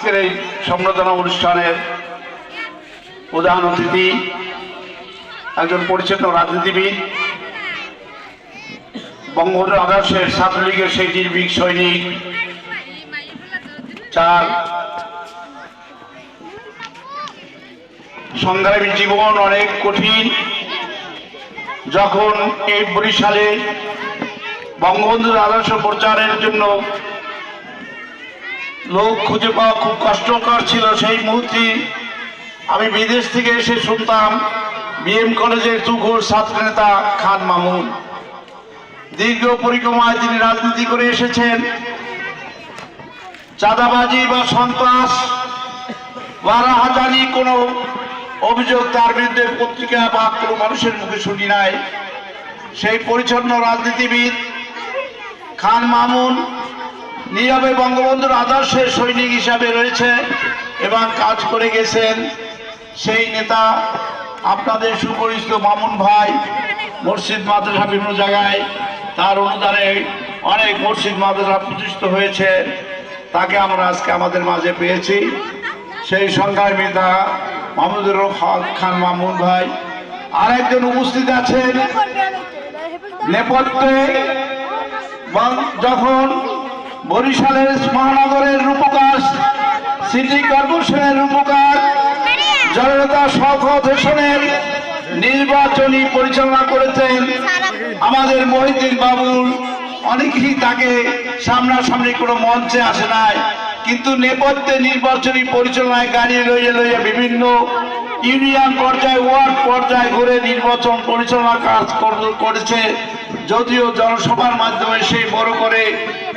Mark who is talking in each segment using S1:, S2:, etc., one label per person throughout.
S1: আজকের এই সম্বর্ধনা অনুষ্ঠানের প্রধান অতিথি একজন পরিচিত রাজনীতিবিদ, বঙ্গবন্ধু আদর্শের ছাত্রলীগের সেই নির্ভীক সৈনিক, যার সংগ্রামী জীবন অনেক কঠিন। যখন এই বরিশালে বঙ্গবন্ধুর আদর্শ প্রচারের জন্য লোক খুঁজে পাওয়া খুব কষ্টকর ছিল, সেই মুহূর্তে আমি বিদেশ থেকে এসে শুনতাম বিএম কলেজের তুখোড় ছাত্রনেতা খান মামুন। দীর্ঘ পরিক্রমায় তিনি রাজনীতি করে এসেছেন। চাঁদাবাজি বা সন্ত্রাস বা রাহাজানি কোনো অভিযোগ তার বিরুদ্ধে পত্রিকা বা কোনো মানুষের মুখে শুনি নাই। সেই পরিচ্ছন্ন রাজনীতিবিদ খান মামুন নীরবে বঙ্গবন্ধুর আদর্শের সৈনিক হিসাবে রয়েছে এবং কাজ করে গেছেন। সেই নেতা আপনাদের সুপরিচিত মামুন ভাই, মসজিদ মাদ্রাসা বিভিন্ন জায়গায় তার অনুদানে অনেক মসজিদ মাদ্রাসা প্রতিষ্ঠিত হয়েছে। তাকে আমরা আজকে আমাদের মাঝে পেয়েছি। সেই সংখ্যায় নেতা মাহমুদুর হক খান মামুন ভাই আরেকজন উপস্থিত আছেন নেপথ্যে। যখন বরিশালের মহানগরের রূপকার, সিটি কর্পোরেশনের রূপকার জননেতা শওকত হোসেনের নির্বাচনী পরিচালনা করেছেন আমাদের মহিউদ্দিন বাবুল। অনেকেই তাকে সামনাসামনি কোনো মঞ্চে আসে নাই, কিন্তু নেপথ্যে নির্বাচনী পরিচালনায় গাড়ি লইয়ে লইয়ে বিভিন্ন ইউনিয়ন পর্যায়ে, ওয়ার্ড পর্যায়ে ঘুরে নির্বাচন পরিচালনা কাজ করেছে। যদিও জনসভার মাধ্যমে সেই বড় করে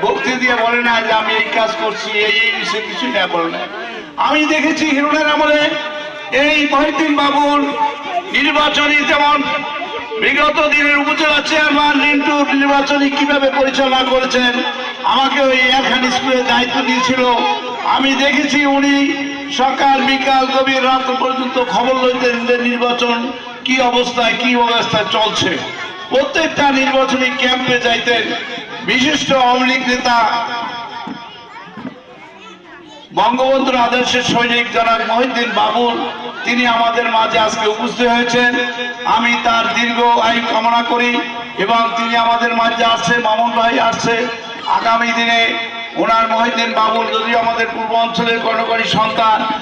S1: বক্তৃতা দিয়ে বলে না যে আমি এই কাজ করছি, এই কিছু না বলে না। আমি দেখেছি হিরোনের আমলে এই মহিউদ্দিন বাবুল নির্বাচনী, যেমন বিগত দিনের উপজেলা চেয়ারম্যান লিন্টুর নির্বাচনী কিভাবে পরিচালনা করেছেন। আমাকে ওই এখান স্কুলে দায়িত্ব দিয়েছিল। আমি দেখেছি উনি সকাল বিকাল গভীর রাত পর্যন্ত খবর লইতেন যে নির্বাচন কি অবস্থায় চলছে। প্রত্যেকটা নির্বাচনী ক্যাম্পে যাইতেন। বিশিষ্ট আওয়ামী লীগ নেতা বঙ্গবন্ধুর আদর্শের সৈনিক জনাব মহিউদ্দিন বাবুল, তিনি আমাদের মাঝে আজকে উপস্থিত হয়েছেন। আমি তার দীর্ঘ আয়ু কামনা করি এবং তিনি আমাদের মাঝে আসছে, মামুন ভাই আসছে। আগামী দিনে ওনার মহিউদ্দিন বাবুল যদিও আমাদের পূর্ব অঞ্চলের কর্ণকারী সন্তান,